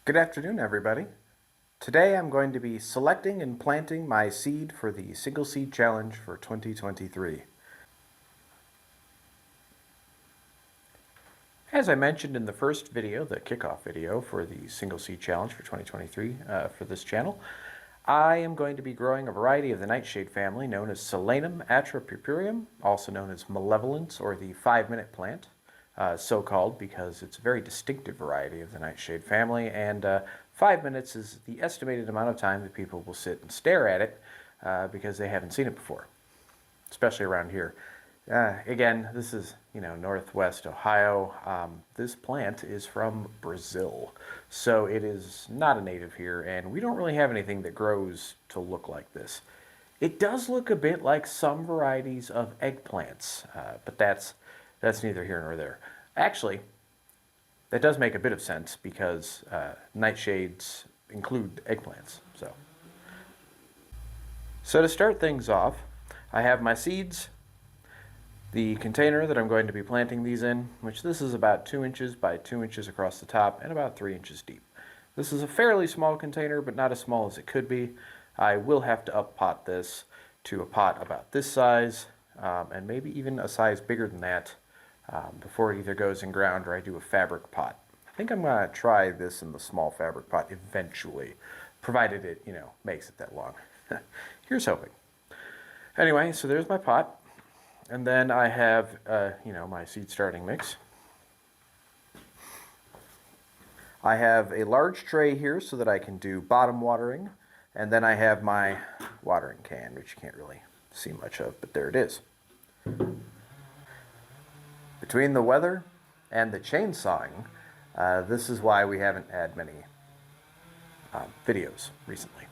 Good afternoon, everybody. Today I'm going to be selecting and planting my seed for the Single Seed Challenge for 2023. As I mentioned in the first video, the kickoff video for the Single Seed Challenge for 2023 for this channel, I am going to be growing a variety of the nightshade family known as Solanum atropurpureum, also known as malevolence or the 5-minute plant. So called because it's a very distinctive variety of the nightshade family, and 5 minutes is the estimated amount of time that people will sit and stare at it because they haven't seen it before, especially around here. Again, this is, Northwest Ohio. This plant is from Brazil, so it is not a native here, and we don't really have anything that grows to look like this. It does look a bit like some varieties of eggplants, but that's neither here nor there. Actually, that does make a bit of sense because nightshades include eggplants. So to start things off, I have my seeds, the container that I'm going to be planting these in, which this is about 2 inches by 2 inches across the top and about 3 inches deep. This is a fairly small container, but not as small as it could be. I will have to up pot this to a pot about this size, and maybe even a size bigger than that before it either goes in ground or I do a fabric pot. I think I'm going to try this in the small fabric pot eventually, provided it, makes it that long. Here's hoping. Anyway, so there's my pot. And then I have, my seed starting mix. I have a large tray here so that I can do bottom watering. And then I have my watering can, which you can't really see much of, but there it is. Between the weather and the chainsawing, this is why we haven't had many videos recently.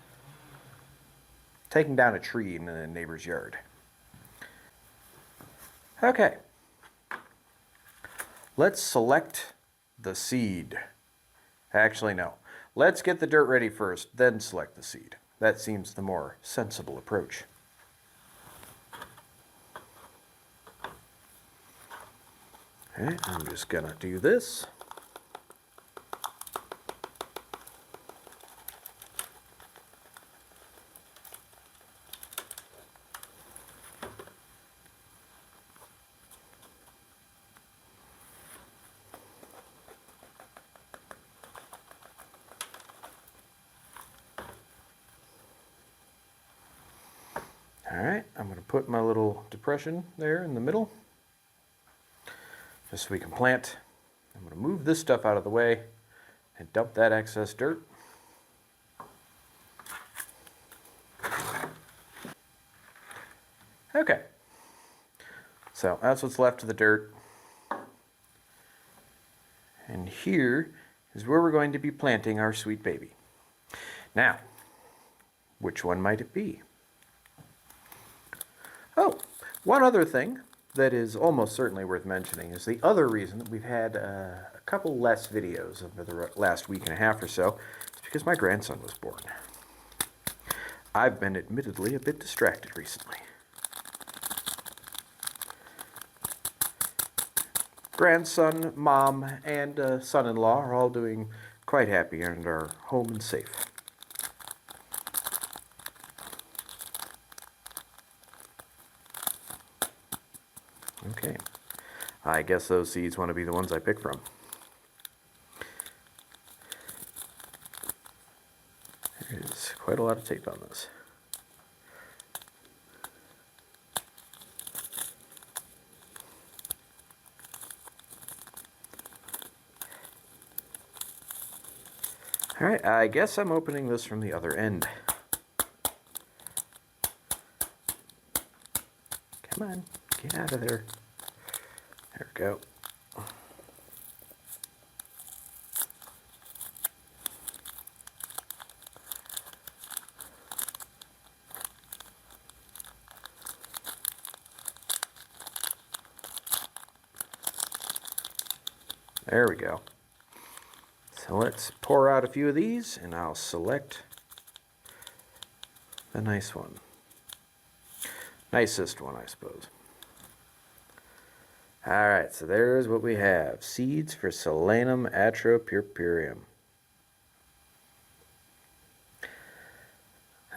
Taking down a tree in a neighbor's yard. Okay. Let's select the seed. Actually, no. Let's get the dirt ready first, then select the seed. That seems the more sensible approach. Okay, I'm just gonna do this. Alright, I'm going to put my little depression there in the middle, just so we can plant. I'm going to move this stuff out of the way and dump that excess dirt. Okay, so that's what's left of the dirt. And here is where we're going to be planting our sweet baby. Now, which one might it be? Oh, one other thing that is almost certainly worth mentioning is the other reason that we've had a couple less videos over the last week and a half or so is because my grandson was born. I've been admittedly a bit distracted recently. Grandson, mom, and son-in-law are all doing quite happy and are home and safe. Okay, I guess those seeds want to be the ones I pick from. There's quite a lot of tape on this. Alright, I guess I'm opening this from the other end. Come on, get out of there. There we go. There we go. So let's pour out a few of these, and I'll select the nice one. Nicest one, I suppose. Alright, so there's what we have. Seeds for Solanum atropurpureum.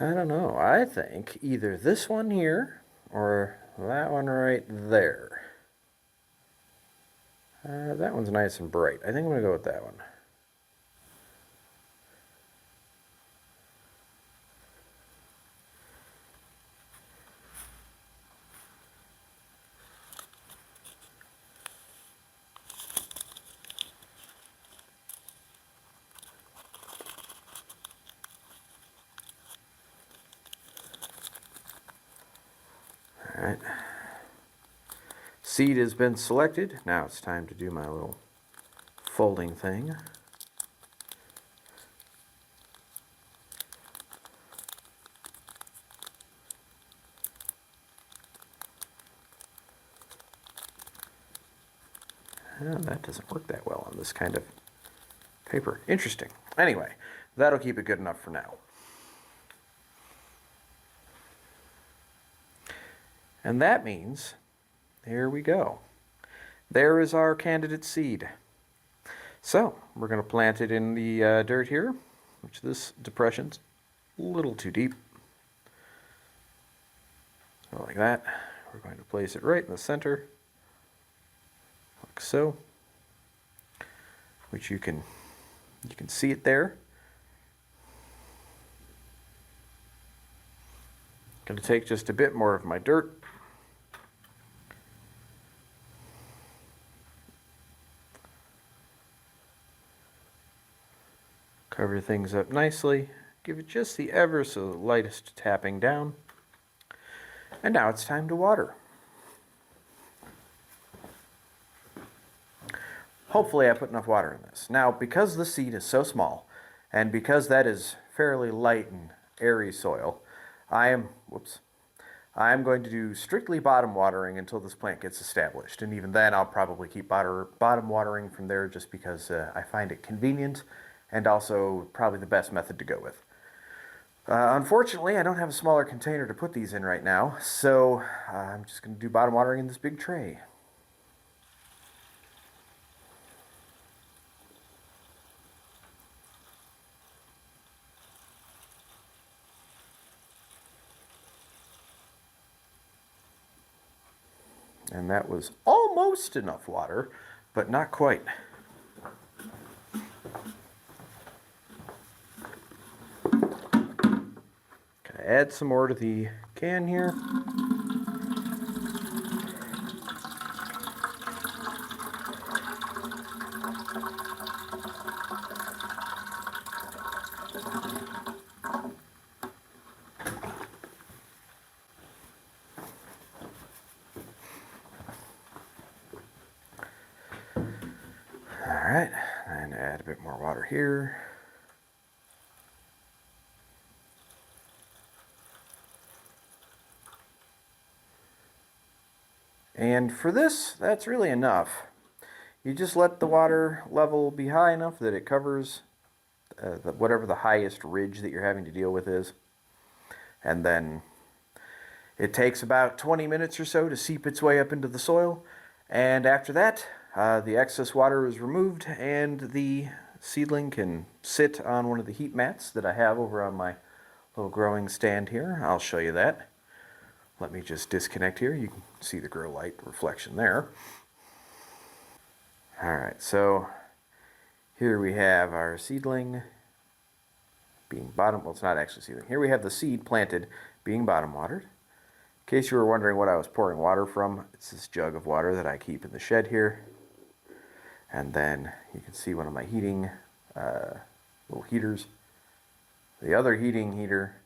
I don't know. I think either this one here or that one right there. That one's nice and bright. I think I'm going to go with that one. Alright. Seed has been selected. Now it's time to do my little folding thing. Oh, that doesn't work that well on this kind of paper. Interesting. Anyway, that'll keep it good enough for now. And that means, there we go. There is our candidate seed. So, we're going to plant it in the dirt here, which this depression's a little too deep. So like that. We're going to place it right in the center, like so, which you can see it there. Going to take just a bit more of my dirt. Cover things up nicely. Give it just the ever so lightest tapping down. And now it's time to water. Hopefully I put enough water in this. Now, because the seed is so small, and because that is fairly light and airy soil, I am going to do strictly bottom watering until this plant gets established. And even then, I'll probably keep bottom watering from there just because I find it convenient and also probably the best method to go with. Unfortunately, I don't have a smaller container to put these in right now, so I'm just going to do bottom watering in this big tray. And that was almost enough water, but not quite. Gonna add some more to the can here. Alright, and add a bit more water here. And for this, that's really enough. You just let the water level be high enough that it covers whatever the highest ridge that you're having to deal with is. And then it takes about 20 minutes or so to seep its way up into the soil. And after that, the excess water is removed and the seedling can sit on one of the heat mats that I have over on my little growing stand here. I'll show you that. Let me just disconnect here. You can see the grow light reflection there. Alright, so here we have our seedling being well, it's not actually seedling. Here we have the seed planted being bottom watered. In case you were wondering what I was pouring water from, it's this jug of water that I keep in the shed here. And then you can see one of my heating little heaters, the other heating heater,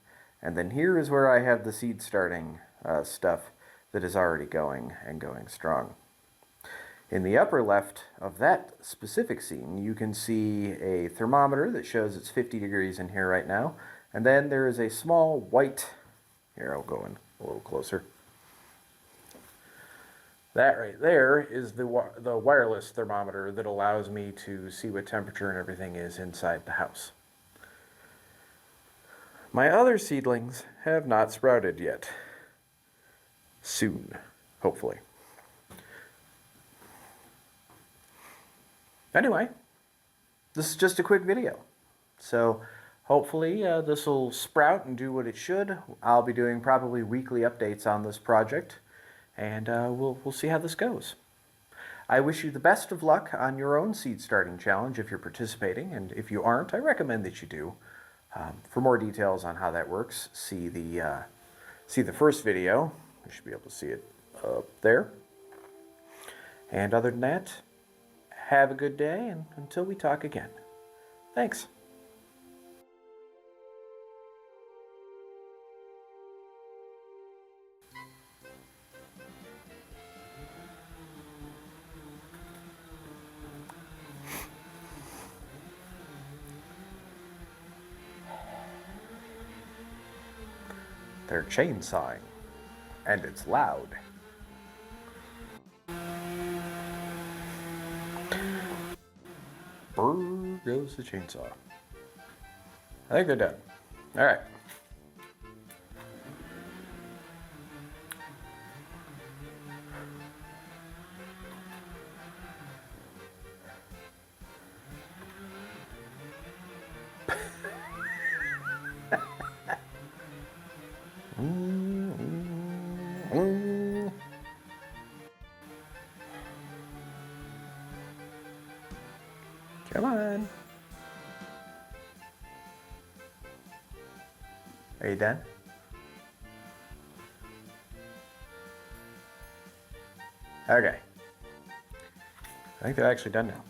and then here is where I have the seed starting stuff that is already going and going strong. In the upper left of that specific scene, you can see a thermometer that shows it's 50 degrees in here right now, and then there is a small white, here I'll go in a little closer. That right there is the wireless thermometer that allows me to see what temperature and everything is inside the house. My other seedlings have not sprouted yet. Soon, hopefully. Anyway, this is just a quick video. So Hopefully this will sprout and do what it should. I'll be doing probably weekly updates on this project, and we'll see how this goes. I wish you the best of luck on your own seed starting challenge if you're participating, and if you aren't, I recommend that you do. For more details on how that works, see the first video. You should be able to see it up there. And other than that, have a good day, and until we talk again. Thanks. They're chainsawing, and it's loud. Brrr goes the chainsaw. I think they're done. All right. Come on. Are you done? Okay. I think they're actually done now.